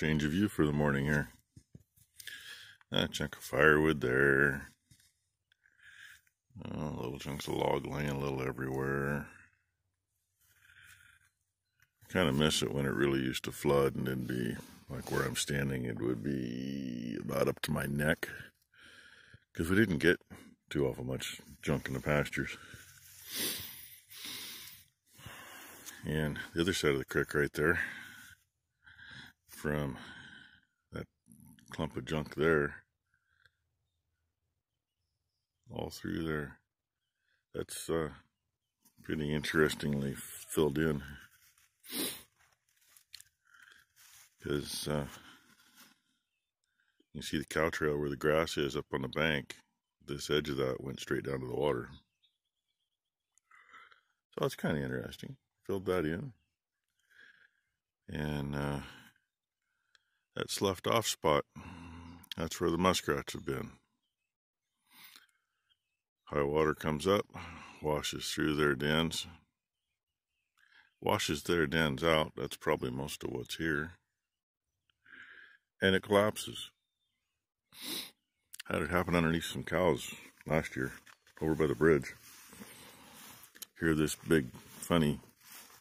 change of view for the morning here. A chunk of firewood there. Little chunks of log laying a little everywhere. Kind of miss it when it really used to flood, and it'd be like where I'm standing, it would be about up to my neck, because we didn't get too awful much junk in the pastures. And the other side of the creek right there, from that clump of junk there, all through there, that's pretty interestingly filled in. Because you see the cow trail where the grass is up on the bank, this edge of that went straight down to the water. So it's kind of interesting. Filled that in. And that sloughed off spot, that's where the muskrats have been. High water comes up, washes through their dens, washes their dens out. That's probably most of what's here. And it collapses. Had it happen underneath some cows last year over by the bridge. Hear this big funny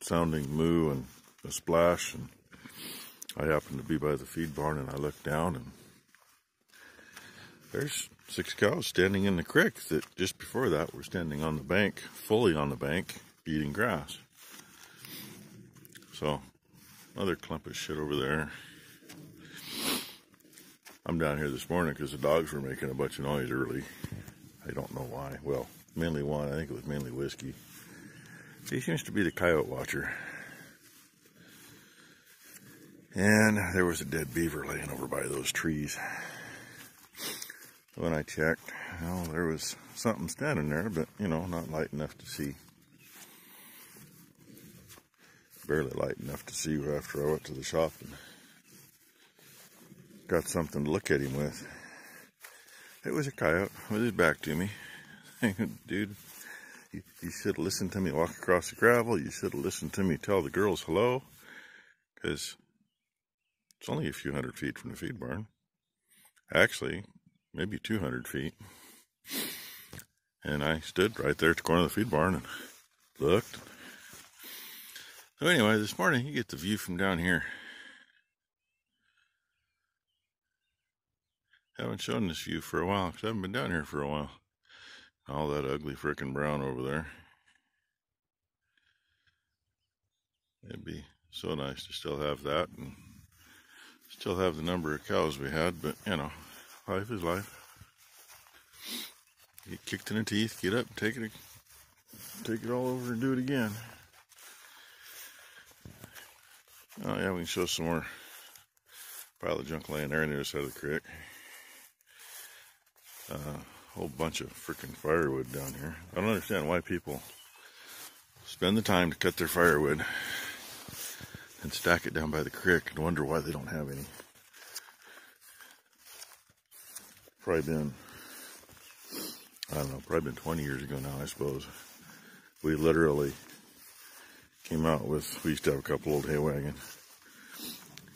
sounding moo and a splash, and I happened to be by the feed barn, and I looked down, and there's 6 cows standing in the creek that just before that were standing on the bank, fully on the bank, eating grass. So, another clump of shit over there. I'm down here this morning because the dogs were making a bunch of noise early. I don't know why. Well, mainly one. I think it was mainly Whiskey. He seems to be the coyote watcher. And there was a dead beaver laying over by those trees. When I checked, well, there was something standing there, but, you know, not light enough to see. Barely light enough to see after I went to the shop and got something to look at him with. It was a coyote with his back to me. Dude, you should have listened to me walk across the gravel. You should have listened to me tell the girls hello, because it's only a few hundred feet from the feed barn. Actually, maybe 200 feet. And I stood right there at the corner of the feed barn and looked. So anyway, this morning you get the view from down here. Haven't shown this view for a while because I haven't been down here for a while. All that ugly frickin' brown over there. It'd be so nice to still have that and still have the number of cows we had, but you know, life is life. Get kicked in the teeth, get up, take it all over and do it again. Oh yeah, we can show some more pile of junk laying there on the other side of the creek. Whole bunch of freaking firewood down here. I don't understand why people spend the time to cut their firewood and stack it down by the creek and wonder why they don't have any. Probably been, I don't know, probably been 20 years ago now, I suppose. We literally came out with, we used to have a couple old hay wagons.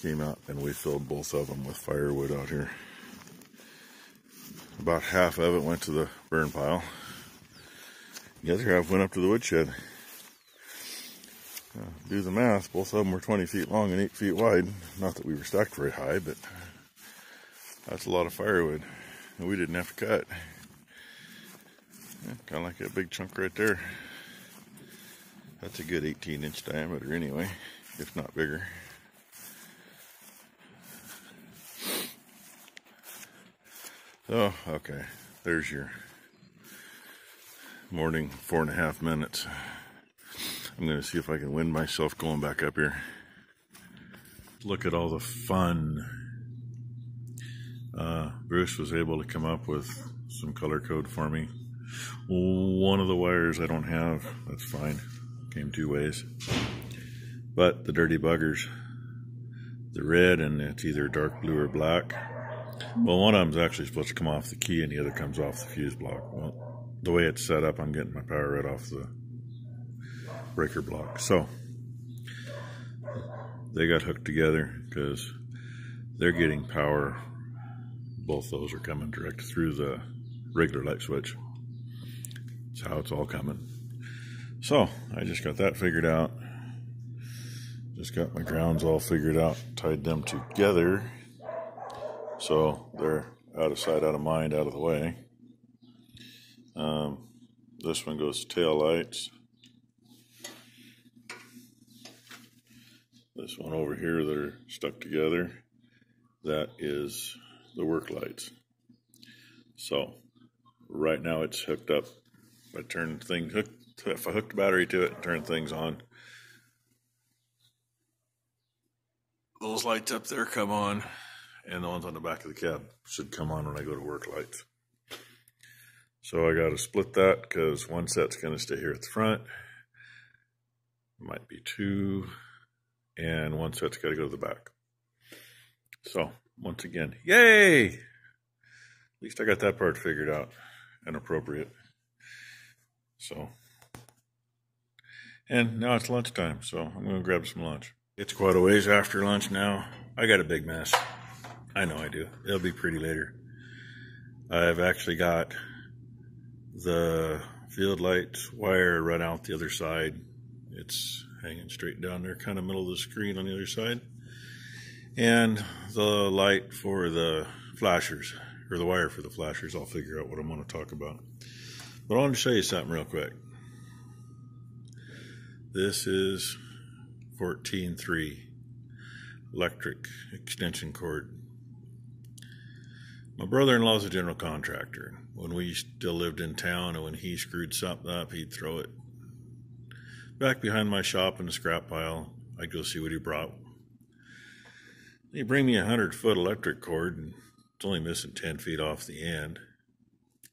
Came out and we filled both of them with firewood out here. About half of it went to the burn pile. The other half went up to the woodshed. Do the math, both of them were 20 feet long and 8 feet wide. Not that we were stacked very high, but that's a lot of firewood. And we didn't have to cut. Yeah, kind of like that big chunk right there. That's a good 18-inch diameter anyway, if not bigger. So, okay, there's your morning 4.5 minutes. I'm going to see if I can win myself going back up here. Look at all the fun. Bruce was able to come up with some color code for me. One of the wires I don't have, that's fine. Came 2 ways. But the dirty buggers, the red, and it's either dark blue or black. Well, one of them's actually supposed to come off the key and the other comes off the fuse block. Well, the way it's set up, I'm getting my power right off the breaker block. So, they got hooked together because they're getting power. Both those are coming direct through the regular light switch. That's how it's all coming. So I just got that figured out. Just got my grounds all figured out, tied them together so they're out of sight, out of mind, out of the way. This one goes to tail lights. This one over here that are stuck together, that is the work lights. So right now it's hooked up. If I hooked the battery to it and turn things on, those lights up there come on, and the ones on the back of the cab should come on when I go to work lights. So I got to split that because one set's going to stay here at the front. Might be two, and one set's got to go to the back. So once again, yay! At least I got that part figured out and appropriate. So, and now it's lunchtime, so I'm going to grab some lunch. It's quite a ways after lunch now. I got a big mess. I know I do. It'll be pretty later. I've actually got the field lights wire run out the other side. It's hanging straight down there, kind of middle of the screen on the other side. And the light for the flashers, or the wire for the flashers, I'll figure out what I'm going to talk about. But I want to show you something real quick. This is 14.3 electric extension cord. My brother-in-law is a general contractor. When we still lived in town, and when he screwed something up, he'd throw it back behind my shop in the scrap pile. I'd go see what he brought. He'd bring me a 100-foot electric cord, and it's only missing 10 feet off the end.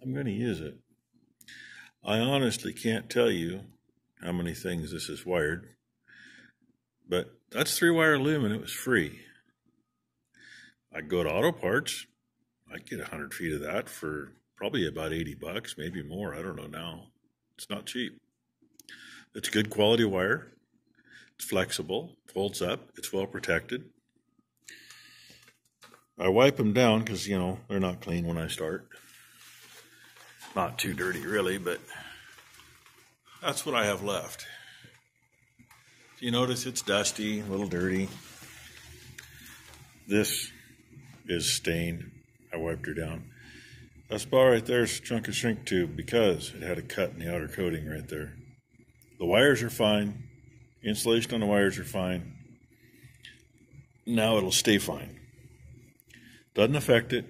I'm going to use it. I honestly can't tell you how many things this is wired, but that's 3-wire loom, and it was free. I'd go to Auto Parts. I'd get 100 feet of that for probably about $80, maybe more. I don't know now. It's not cheap. It's good quality wire. It's flexible, folds up, it's well protected. I wipe them down because, you know, they're not clean when I start. Not too dirty really, but that's what I have left. You notice it's dusty, a little dirty. This is stained. I wiped her down. That spot right there is a chunk of shrink tube because it had a cut in the outer coating right there. The wires are fine. Insulation on the wires are fine. Now it'll stay fine. Doesn't affect it.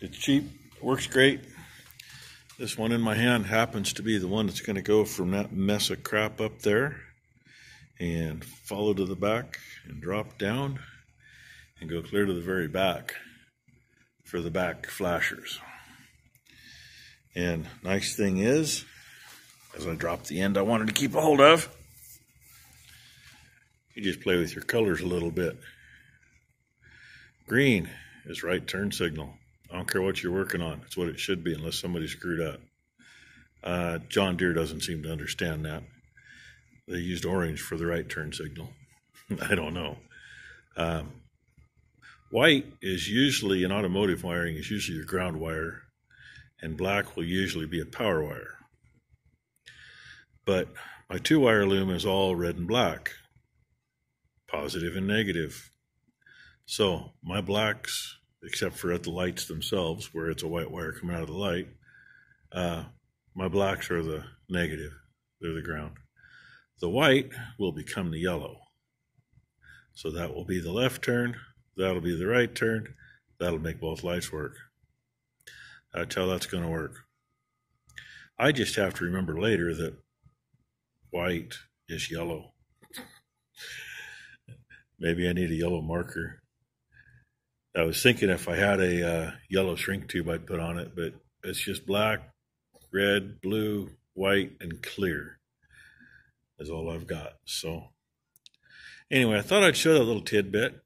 It's cheap. Works great. This one in my hand happens to be the one that's going to go from that mess of crap up there and follow to the back and drop down and go clear to the very back for the back flashers. And nice thing is, as I drop the end I wanted to keep a hold of, you just play with your colors a little bit. Green is right turn signal. I don't care what you're working on. It's what it should be unless somebody screwed up. John Deere doesn't seem to understand that. They used orange for the right turn signal. I don't know. White is usually, in automotive wiring, is usually your ground wire, and black will usually be a power wire. But my 2-wire loom is all red and black, positive and negative. So my blacks, except for at the lights themselves, where it's a white wire coming out of the light, my blacks are the negative. They're the ground. The white will become the yellow. So that will be the left turn. That'll be the right turn. That'll make both lights work. That's how that's going to work. I just have to remember later that white is yellow. Maybe I need a yellow marker. I was thinking if I had a yellow shrink tube I'd put on it, but it's just black, red, blue, white, and clear is all I've got. So anyway, I thought I'd show that little tidbit.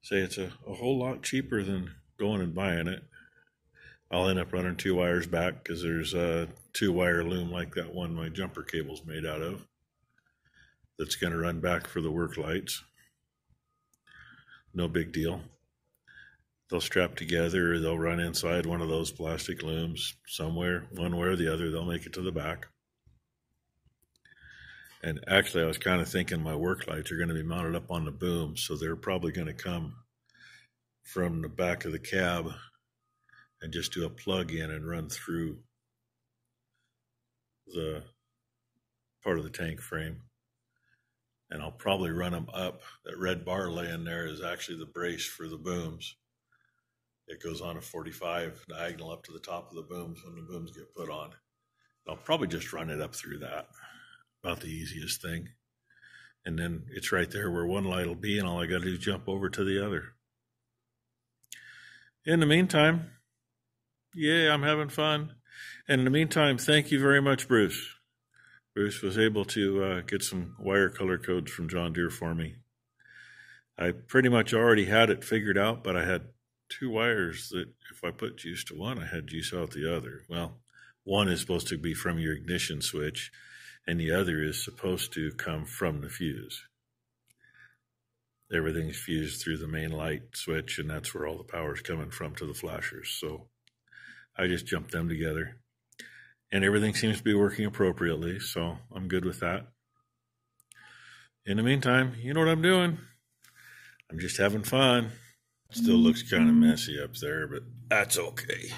Say it's a whole lot cheaper than going and buying it. I'll end up running 2 wires back because there's a 2-wire loom like that one my jumper cable's made out of that's going to run back for the work lights. no big deal. They'll strap together, or they'll run inside one of those plastic looms somewhere, one way or the other. They'll make it to the back. And actually, I was kind of thinking my work lights are going to be mounted up on the boom, so they're probably going to come from the back of the cab and just do a plug in and run through the part of the tank frame. And I'll probably run them up. That red bar laying there is actually the brace for the booms. It goes on a 45 diagonal up to the top of the booms when the booms get put on. I'll probably just run it up through that. About the easiest thing. And then it's right there where one light will be, and all I got to do is jump over to the other. In the meantime, yeah, I'm having fun. And in the meantime, thank you very much, Bruce. Bruce was able to get some wire color codes from John Deere for me. I pretty much already had it figured out, but I had two wires that if I put juice to one, I had juice out the other. Well, one is supposed to be from your ignition switch, and the other is supposed to come from the fuse. Everything's fused through the main light switch, and that's where all the power is coming from to the flashers. So I just jumped them together, and everything seems to be working appropriately, so I'm good with that. In the meantime, you know what I'm doing. I'm just having fun. Still looks kind of messy up there, but that's okay.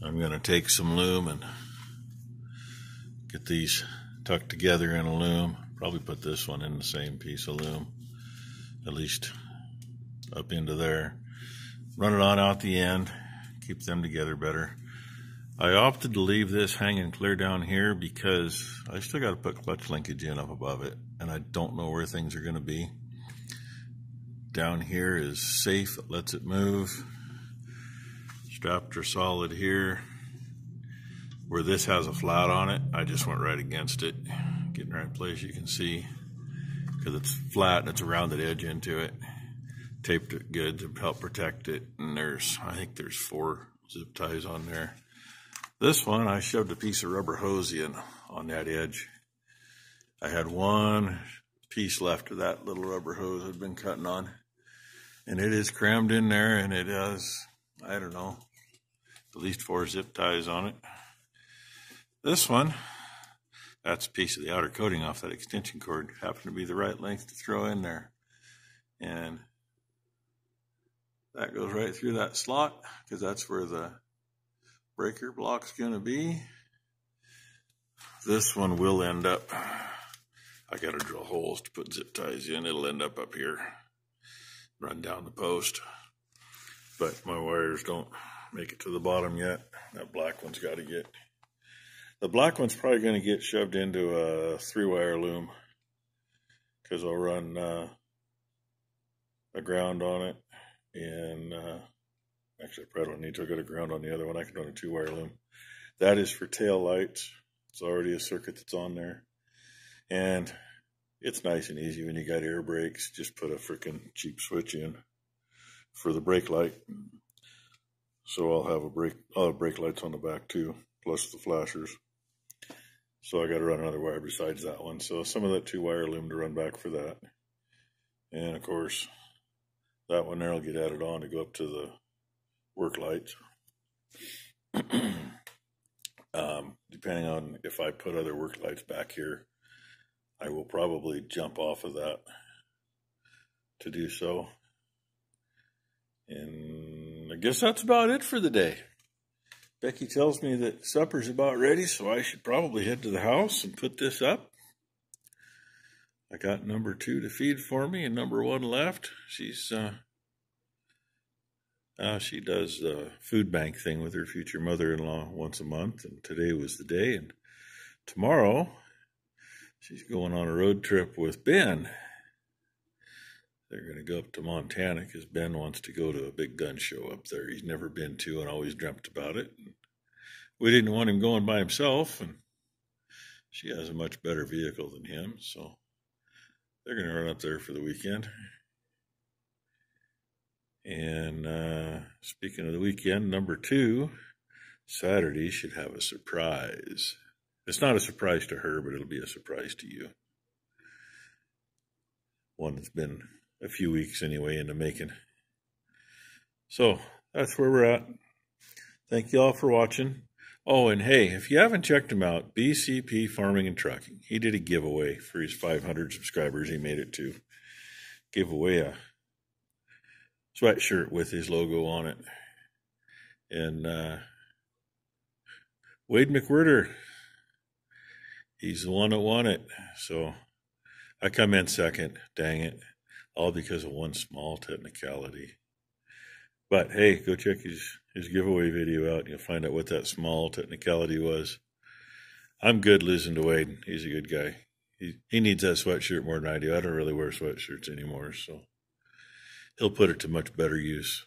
I'm going to take some loom and get these tucked together in a loom. Probably put this one in the same piece of loom, at least up into there. Run it on out the end, keep them together better. I opted to leave this hanging clear down here because I still got to put clutch linkage in up above it, and I don't know where things are going to be. Down here is safe, it lets it move. Straps are solid here. Where this has a flat on it, I just went right against it. Get in the right place, you can see, because it's flat and it's a rounded edge into it. Taped it good to help protect it, and I think there's 4 zip ties on there. This one, I shoved a piece of rubber hose in on that edge. I had one piece left of that little rubber hose I'd been cutting on, and it is crammed in there, and it has, I don't know, at least 4 zip ties on it. This one, that's a piece of the outer coating off that extension cord. Happened to be the right length to throw in there. And that goes right through that slot, because that's where the breaker block's going to be. This one will end up, I got to drill holes to put zip ties in. It'll end up here, run down the post. But my wires don't make it to the bottom yet. That black one's got to get... The black one's probably going to get shoved into a 3-wire loom, because I'll run a ground on it, and actually I probably don't need to get a ground on the other one. I can run a 2-wire loom. That is for tail lights. It's already a circuit that's on there, and it's nice and easy when you got air brakes. Just put a freaking cheap switch in for the brake light. So I'll have brake lights on the back too, plus the flashers. So I got to run another wire besides that one. So some of that 2-wire loom to run back for that. And of course, that one there will get added on to go up to the work lights. Depending on if I put other work lights back here, I will probably jump off of that to do so. And I guess that's about it for the day. Becky tells me that supper's about ready, so I should probably head to the house and put this up. I got number 2 to feed for me and number 1 left. She's she does the food bank thing with her future mother-in-law once a month, and today was the day. And tomorrow, she's going on a road trip with Ben. They're going to go up to Montana because Ben wants to go to a big gun show up there he's never been to and always dreamt about it. We didn't want him going by himself, and she has a much better vehicle than him, so they're going to run up there for the weekend. And speaking of the weekend, number 2, Saturday should have a surprise. It's not a surprise to her, but it'll be a surprise to you. One that's been a few weeks anyway into making. So that's where we're at. Thank you all for watching. Oh, and hey, if you haven't checked him out, BCP Farming and Trucking. He did a giveaway for his 500 subscribers. He made it to give away a sweatshirt with his logo on it. And Wade McWhirter, he's the one that won it. So I come in second, dang it, all because of one small technicality. But hey, go check his giveaway video out and you'll find out what that small technicality was. I'm good losing to Wade. He's a good guy. He needs that sweatshirt more than I do. I don't really wear sweatshirts anymore, so he'll put it to much better use.